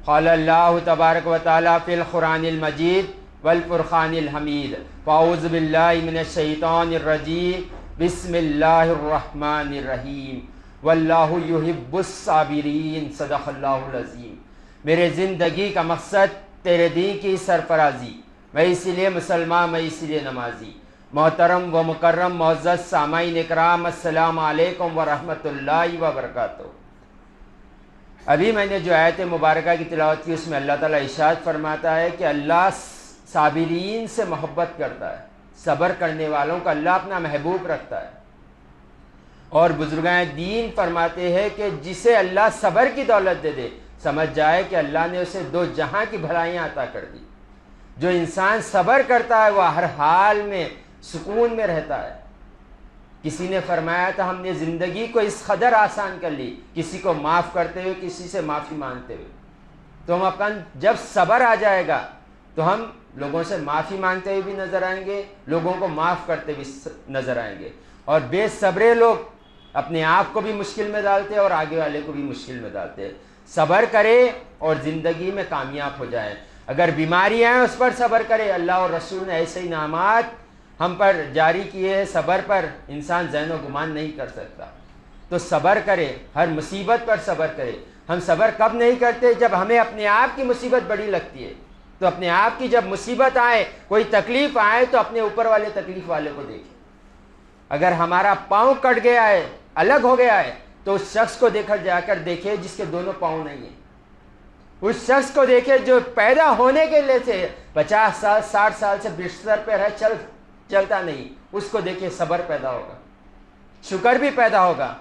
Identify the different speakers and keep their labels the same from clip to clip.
Speaker 1: قال اللہ تبارک و تعالی فی القرآن المجید والفرقان الحمید فاعوذ باللہ من الشیطان الرجیم بسم اللہ الرحمن الرحیم واللہ یحب الصابرین صدق اللہ العظیم۔ میرے زندگی کا مقصد تیرے دین کی سرفرازی، میں اسی لیے مسلمان، میں اسی لیے نمازی۔ محترم و مکرم معزز سامعین اکرام، السلام علیکم ورحمۃ اللہ وبرکاتہ۔ ابھی میں نے جو آیت مبارکہ کی تلاوت کی، اس میں اللہ تعالیٰ ارشاد فرماتا ہے کہ اللہ صابرین سے محبت کرتا ہے، صبر کرنے والوں کا اللہ اپنا محبوب رکھتا ہے۔ اور بزرگان دین فرماتے ہیں کہ جسے اللہ صبر کی دولت دے دے، سمجھ جائے کہ اللہ نے اسے دو جہاں کی بھلائیاں عطا کر دی۔ جو انسان صبر کرتا ہے وہ ہر حال میں سکون میں رہتا ہے۔ کسی نے فرمایا تھا ہم نے زندگی کو اس قدر آسان کر لی، کسی کو معاف کرتے ہوئے، کسی سے معافی مانگتے ہوئے۔ تو ہم اپن جب صبر آ جائے گا تو ہم لوگوں سے معافی مانگتے ہوئے بھی نظر آئیں گے، لوگوں کو معاف کرتے بھی نظر آئیں گے۔ اور بے صبرے لوگ اپنے آپ کو بھی مشکل میں ڈالتے ہیں اور آگے والے کو بھی مشکل میں ڈالتے ہیں۔ صبر کرے اور زندگی میں کامیاب ہو جائے۔ اگر بیماریاں ہیں اس پر صبر کرے، اللہ اور رسول نے ایسے انعامات ہم پر جاری کیے ہیں، صبر پر انسان ذہن و گمان نہیں کر سکتا۔ تو صبر کرے، ہر مصیبت پر صبر کرے۔ ہم صبر کب نہیں کرتے؟ جب ہمیں اپنے آپ کی مصیبت بڑی لگتی ہے۔ تو اپنے آپ کی جب مصیبت آئے، کوئی تکلیف آئے، تو اپنے اوپر والے تکلیف والے کو دیکھیں۔ اگر ہمارا پاؤں کٹ گیا ہے، الگ ہو گیا ہے، تو اس شخص کو جا کر دیکھے جس کے دونوں پاؤں نہیں ہیں۔ اس شخص کو دیکھے جو پیدا ہونے کے لیے سے 50 سال 60 سال سے بستر پہ ہے، چلتا نہیں، اس کو دیکھے، صبر پیدا ہوگا، شکر بھی پیدا ہوگا۔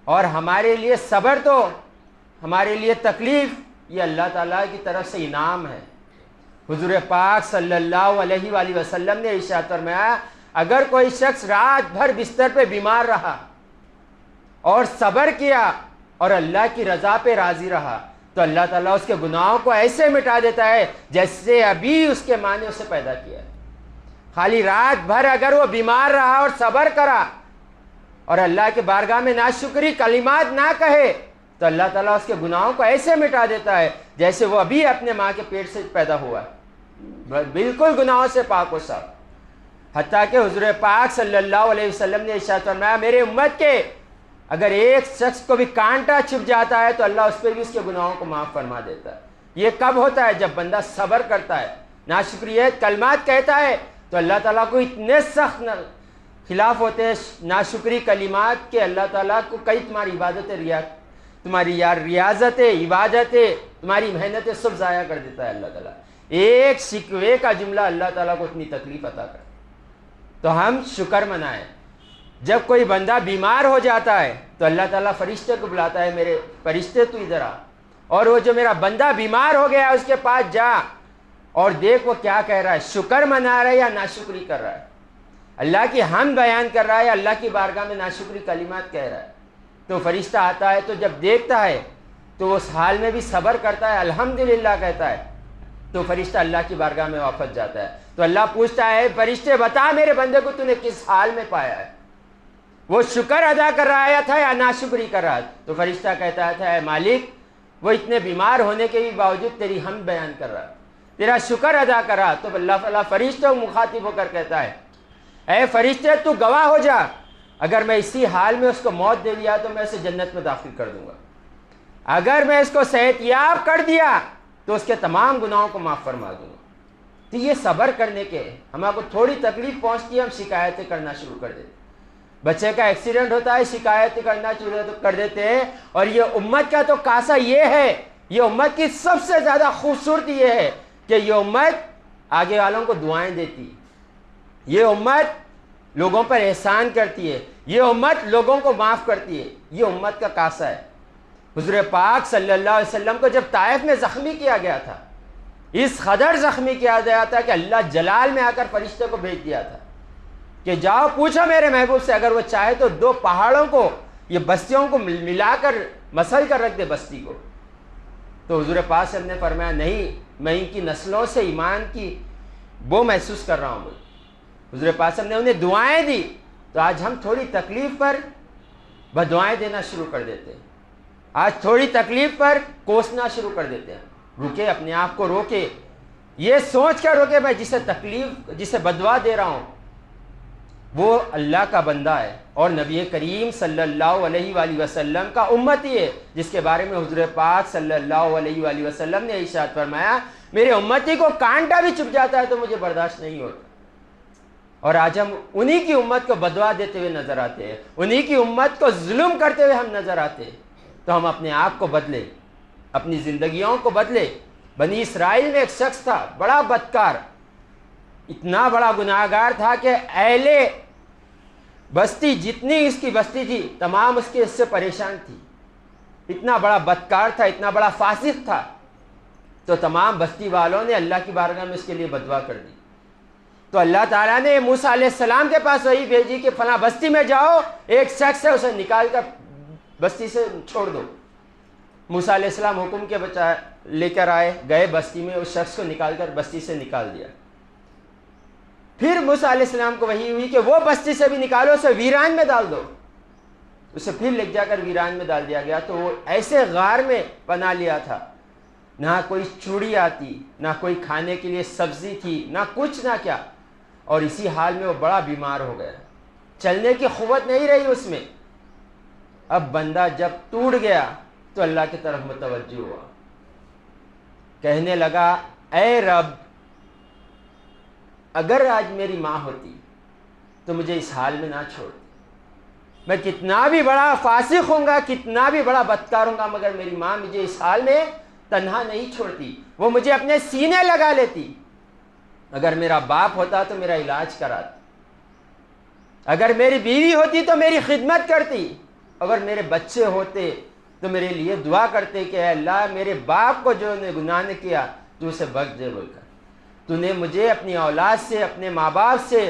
Speaker 1: اور ہمارے لیے صبر تو ہمارے لیے تکلیف یہ اللہ تعالیٰ کی طرف سے انعام ہے۔ حضور پاک صلی اللہ علیہ وآلہ وسلم نے ارشاد فرمایا اگر کوئی شخص رات بھر بستر پہ بیمار رہا اور صبر کیا اور اللہ کی رضا پہ راضی رہا تو اللہ تعالیٰ اس کے گناہوں کو ایسے مٹا دیتا ہے جیسے ابھی اس کے ماں نے اسے پیدا کیا ہے۔ خالی رات بھر اگر وہ بیمار رہا اور صبر کرا اور اللہ کے بارگاہ میں ناشکری کلمات نہ کہے تو اللہ تعالیٰ اس کے گناہوں کو ایسے مٹا دیتا ہے جیسے وہ ابھی اپنے ماں کے پیٹ سے پیدا ہوا ہے، بالکل گناہوں سے پاک و صاف۔ حتیٰ کہ حضور پاک صلی اللہ علیہ وسلم نے ارشاد فرمایا میرے امت کے اگر ایک شخص کو بھی کانٹا چھپ جاتا ہے تو اللہ اس پہ بھی اس کے گناہوں کو معاف فرما دیتا ہے۔ یہ کب ہوتا ہے؟ جب بندہ صبر کرتا ہے، ناشکریت کلمات کہتا ہے تو اللہ تعالیٰ کو اتنے سخت خلاف ہوتے ہیں ناشکری کلمات کہ اللہ تعالیٰ کو کئی تمہاری تمہاری ریاضتیں، عبادتیں، تمہاری محنتیں سب ضائع کر دیتا ہے اللہ تعالیٰ۔ ایک شکوے کا جملہ اللہ تعالیٰ کو اتنی تکلیف عطا کر۔ تو ہم شکر منائیں۔ جب کوئی بندہ بیمار ہو جاتا ہے تو اللہ تعالیٰ فرشتے کو بلاتا ہے میرے فرشتے تو ادھر آ، اور وہ جو میرا بندہ بیمار ہو گیا ہے اس کے پاس جا اور دیکھ وہ کیا کہہ رہا ہے، شکر منا رہا ہے یا ناشکری کر رہا ہے، اللہ کی حمد بیان کر رہا ہے یا اللہ کی بارگاہ میں ناشکری کلمات کہہ رہا ہے۔ تو فرشتہ آتا ہے تو جب دیکھتا ہے تو اس حال میں بھی صبر کرتا ہے، الحمدللہ کہتا ہے، تو فرشتہ اللہ کی بارگاہ میں واپس جاتا ہے۔ تو اللہ پوچھتا ہے فرشتے بتا میرے بندے کو تو نے کس حال میں پایا ہے، وہ شکر ادا کر رہا تھا یا ناشکری کر رہا؟ تو فرشتہ کہتا تھا اے مالک وہ اتنے بیمار ہونے کے بھی باوجود تیری حمد بیان کر رہا، تیرا شکر ادا کر رہا۔ تو اللہ تعالیٰ فرشتوں کو مخاطب ہو کر کہتا ہے اے فرشتے تو گواہ ہو جا، اگر میں اسی حال میں اس کو موت دے دیا تو میں اسے جنت میں داخل کر دوں گا، اگر میں اس کو صحت یاب کر دیا تو اس کے تمام گناہوں کو معاف فرما دوں گا۔ تو یہ صبر کرنے کے ہمارے کو تھوڑی تکلیف پہنچتی ہے ہم شکایتیں کرنا شروع کر دیتے، بچے کا ایکسیڈنٹ ہوتا ہے شکایتیں کرنا شروع کر دیتے ہیں۔ اور یہ امت کا تو کاسا یہ ہے، یہ امت کی سب سے زیادہ خوبصورتی یہ ہے کہ یہ امت آگے والوں کو دعائیں دیتی ہے، یہ امت لوگوں پر احسان کرتی ہے، یہ امت لوگوں کو معاف کرتی ہے، یہ امت کا کاسا ہے۔ حضور پاک صلی اللہ علیہ وسلم کو جب طائف میں زخمی کیا گیا تھا، اس قدر زخمی کیا گیا تھا کہ اللہ جلال میں آ کر فرشتے کو بھیج دیا تھا کہ جاؤ پوچھو میرے محبوب سے اگر وہ چاہے تو دو پہاڑوں کو یہ بستیوں کو ملا کر مسل کر رکھ دے بستی کو۔ تو حضور پاک صلی اللہ علیہ وسلم نے فرمایا نہیں، میں ان کی نسلوں سے ایمان کی وہ محسوس کر رہا ہوں۔ حضور پاک صلی اللہ علیہ وسلم نے انہیں دعائیں دی۔ تو آج ہم تھوڑی تکلیف پر بدعائیں دینا شروع کر دیتے ہیں، آج تھوڑی تکلیف پر کوسنا شروع کر دیتے ہیں۔ رکے، اپنے آپ کو روکے، یہ سوچ کر روکے میں جسے تکلیف، جسے بدوا دے رہا ہوں وہ اللہ کا بندہ ہے اور نبی کریم صلی اللہ علیہ وآلہ وسلم کا امتی ہے، جس کے بارے میں حضور پاک صلی اللہ علیہ وآلہ وسلم نے ارشاد فرمایا میرے امتی کو کانٹا بھی چبھ جاتا ہے تو مجھے برداشت نہیں ہوتا۔ اور آج ہم انہی کی امت کو بدوا دیتے ہوئے نظر آتے ہیں، انہی کی امت کو ظلم کرتے ہوئے ہم نظر آتے ہیں۔ تو ہم اپنے آپ کو بدلے، اپنی زندگیوں کو بدلے۔ بنی اسرائیل میں ایک شخص تھا بڑا بدکار، اتنا بڑا گناہگار تھا کہ اہل بستی، جتنی اس کی بستی تھی تمام اس سے پریشان تھی، اتنا بڑا بدکار تھا، اتنا بڑا فاسق تھا۔ تو تمام بستی والوں نے اللہ کی بارگاہ میں اس کے لیے بددعا کر دی۔ تو اللہ تعالیٰ نے موسیٰ علیہ السلام کے پاس وہی بھیجی کہ فلاں بستی میں جاؤ، ایک شخص ہے اسے نکال کر بستی سے چھوڑ دو۔ موسیٰ علیہ السلام حکم کے بچائے لے کر آئے، گئے بستی میں، اس شخص کو نکال کر بستی سے نکال دیا۔ پھر موسیٰ علیہ السلام کو وحی ہوئی کہ وہ بستی سے بھی نکالو، اسے ویران میں ڈال دو۔ اسے پھر لے جا کر ویران میں ڈال دیا گیا۔ تو وہ ایسے غار میں پناہ لیا تھا، نہ کوئی چوڑی آتی، نہ کوئی کھانے کے لیے سبزی تھی، نہ کچھ نہ کیا، اور اسی حال میں وہ بڑا بیمار ہو گیا، چلنے کی قوت نہیں رہی اس میں۔ اب بندہ جب ٹوٹ گیا تو اللہ کی طرف متوجہ ہوا، کہنے لگا اے رب اگر آج میری ماں ہوتی تو مجھے اس حال میں نہ چھوڑتی، میں کتنا بھی بڑا فاسق ہوں گا، کتنا بھی بڑا بدکار ہوں گا، مگر میری ماں مجھے اس حال میں تنہا نہیں چھوڑتی، وہ مجھے اپنے سینے لگا لیتی۔ اگر میرا باپ ہوتا تو میرا علاج کراتا، اگر میری بیوی ہوتی تو میری خدمت کرتی، اگر میرے بچے ہوتے تو میرے لیے دعا کرتے کہ اے اللہ میرے باپ کو جو نے گناہ نے کیا تو اسے بخش دے بول کر، تو نے مجھے اپنی اولاد سے، اپنے ماں باپ سے،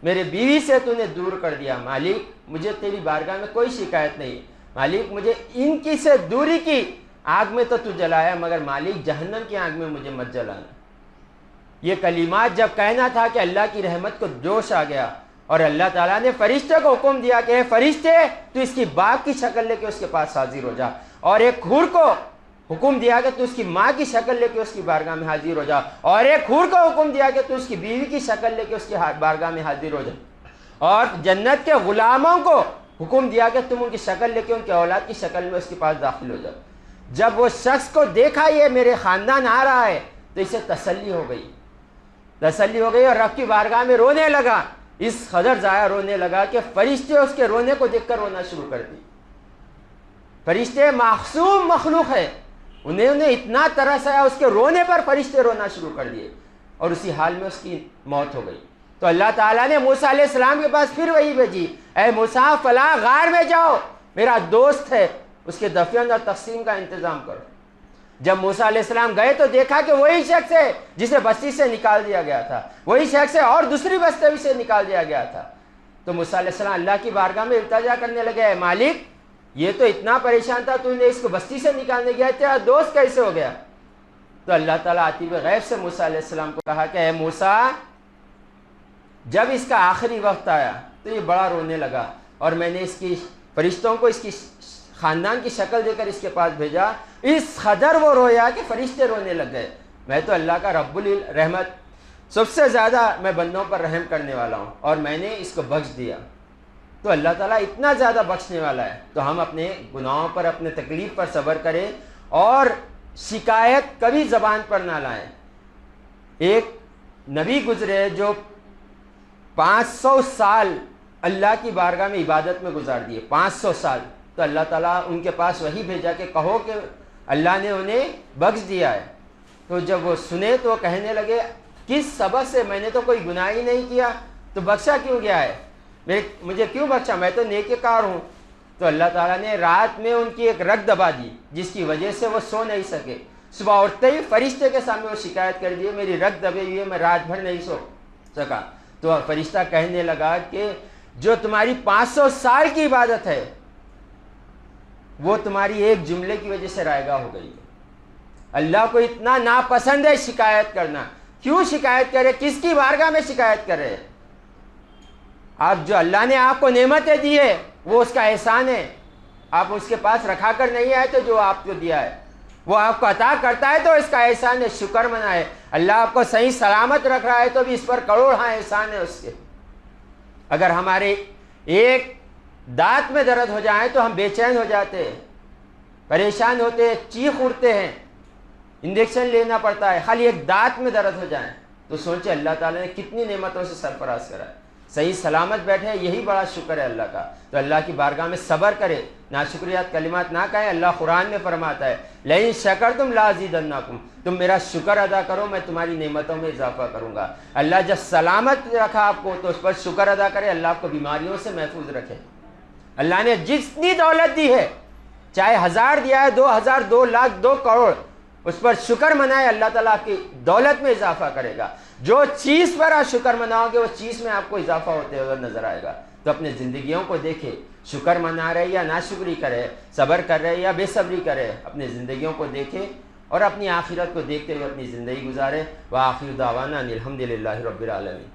Speaker 1: میرے بیوی سے تو نے دور کر دیا۔ مالک مجھے تیری بارگاہ میں کوئی شکایت نہیں، مالک مجھے ان کی سے دوری کی آگ میں تو جلایا، مگر مالک جہنم کی آگ میں مجھے مت جلانا۔ یہ کلمات جب کہنا تھا کہ اللہ کی رحمت کو جوش آ گیا، اور اللہ تعالیٰ نے فرشتے کو حکم دیا کہ اے فرشتے تو اس کی باپ کی شکل لے کے اس کے پاس حاضر ہو جا، اور ایک حور کو حکم دیا کہ تو اس کی ماں کی شکل لے کے اس کی بارگاہ میں حاضر ہو جا، اور ایک حور کو حکم دیا کہ تو اس کی بیوی کی شکل لے کے اس کی بارگاہ میں حاضر ہو جا، اور جنت کے غلاموں کو حکم دیا کہ تم ان کی شکل لے کے ان کے اولاد کی شکل میں اس کے پاس داخل ہو جاؤ۔ جب وہ شخص کو دیکھا یہ میرے خاندان آ رہا ہے تو اسے تسلی ہو گئی اور رب کی بارگاہ میں رونے لگا، اس قدر ضائع رونے لگا کہ فرشتے اس کے رونے کو دیکھ کر رونا شروع کر دی۔ فرشتے معصوم مخلوق ہے، انہیں اتنا ترس آیا اس کے رونے پر فرشتے رونا شروع کر دیے، اور اسی حال میں اس کی موت ہو گئی۔ تو اللہ تعالیٰ نے موسیٰ علیہ السلام کے پاس پھر وہی بھیجی، اے موسیٰ فلاں غار میں جاؤ، میرا دوست ہے، اس کے دفن اور تقسیم کا انتظام کرو۔ جب موسیٰ علیہ السلام گئے تو دیکھا کہ وہی شخص ہے جسے بستی سے نکال دیا گیا تھا، وہی شخص ہے اور دوسری بستی سے نکال دیا گیا تھا۔ تو موسیٰ علیہ السلام اللہ کی بارگاہ میں التجا کرنے لگے، اے مالک یہ تو اتنا پریشان تھا، تو نے اس کو بستی سے نکالنے گیا، تیرا دوست کیسے ہو گیا؟ تو اللہ تعالیٰ عاطف غیب سے موسیٰ علیہ السلام کو کہا کہ اے موسیٰ جب اس کا آخری وقت آیا تو یہ بڑا رونے لگا، اور میں نے اس کی فرشتوں کو اس کی خاندان کی شکل دے کر اس کے پاس بھیجا، اس قدر وہ رویا کہ فرشتے رونے لگ گئے۔ میں تو اللہ کا رب الرحمت، سب سے زیادہ میں بندوں پر رحم کرنے والا ہوں، اور میں نے اس کو بخش دیا۔ تو اللہ تعالیٰ اتنا زیادہ بخشنے والا ہے، تو ہم اپنے گناہوں پر، اپنے تکلیف پر صبر کریں اور شکایت کبھی زبان پر نہ لائیں۔ ایک نبی گزرے جو 500 سال اللہ کی بارگاہ میں عبادت میں گزار دیے، 500 سال۔ تو اللہ تعالیٰ ان کے پاس وہی بھیجا کہ کہو کہ اللہ نے انہیں بخش دیا ہے۔ تو جب وہ سنے تو وہ کہنے لگے کس سبب سے، میں نے تو کوئی گناہ ہی نہیں کیا، تو بخشا کیوں گیا ہے، مجھے کیوں بخشا، میں تو نیکوکار ہوں۔ تو اللہ تعالیٰ نے رات میں ان کی ایک رگ دبا دی جس کی وجہ سے وہ سو نہیں سکے۔ صبح اٹھتے ہی فرشتے کے سامنے وہ شکایت کر دی، میری رگ دبی ہوئی ہے، میں رات بھر نہیں سو سکا۔ تو فرشتہ کہنے لگا کہ جو تمہاری 500 سال کی عبادت ہے وہ تمہاری ایک جملے کی وجہ سے رائگاں ہو گئی ہے۔ اللہ کو اتنا ناپسند ہے شکایت کرنا، کیوں شکایت کرے، کس کی بارگاہ میں شکایت کرے؟ آپ جو اللہ نے آپ کو نعمتیں دی ہے وہ اس کا احسان ہے، آپ اس کے پاس رکھا کر نہیں آئے تو جو آپ کو دیا ہے وہ آپ کو عطا کرتا ہے تو اس کا احسان ہے، شکر منائے۔ اللہ آپ کو صحیح سلامت رکھ رہا ہے تو بھی اس پر کروڑ احسان ہے اس کے۔ اگر ہمارے ایک دانت میں درد ہو جائے تو ہم بے چین ہو جاتے ہیں، پریشان ہوتے ہیں، چیخ اڑتے ہیں، انجیکشن لینا پڑتا ہے۔ خالی ایک دانت میں درد ہو جائے تو سوچے اللہ تعالیٰ نے کتنی نعمتوں سے سرفراز کرا ہے، صحیح سلامت بیٹھے، یہی بڑا شکر ہے اللہ کا۔ تو اللہ کی بارگاہ میں صبر کرے، ناشکریات کلمات نہ کہیں۔ اللہ قرآن میں فرماتا ہے لئن شکرتم لازیدنکم، تم میرا شکر ادا کرو میں تمہاری نعمتوں میں اضافہ کروں گا۔ اللہ جب سلامت رکھا آپ کو تو اس پر شکر ادا کرے، اللہ آپ کو بیماریوں سے محفوظ رکھے۔ اللہ نے جتنی دولت دی ہے، چاہے 1000 دیا ہے، 2000، 2 لاکھ، 2 کروڑ، اس پر شکر منائے، اللہ تعالیٰ آپ کی دولت میں اضافہ کرے گا۔ جو چیز پر آپ شکر مناؤ گے وہ چیز میں آپ کو اضافہ ہوتے ہوئے نظر آئے گا۔ تو اپنے زندگیوں کو دیکھے، شکر منا رہے یا ناشکری کرے، صبر کر رہے یا بے صبری کرے، اپنے زندگیوں کو دیکھے اور اپنی آخرت کو دیکھتے ہوئے اپنی زندگی گزارے۔ وآخر دعوانا الحمدللہ رب العالمین۔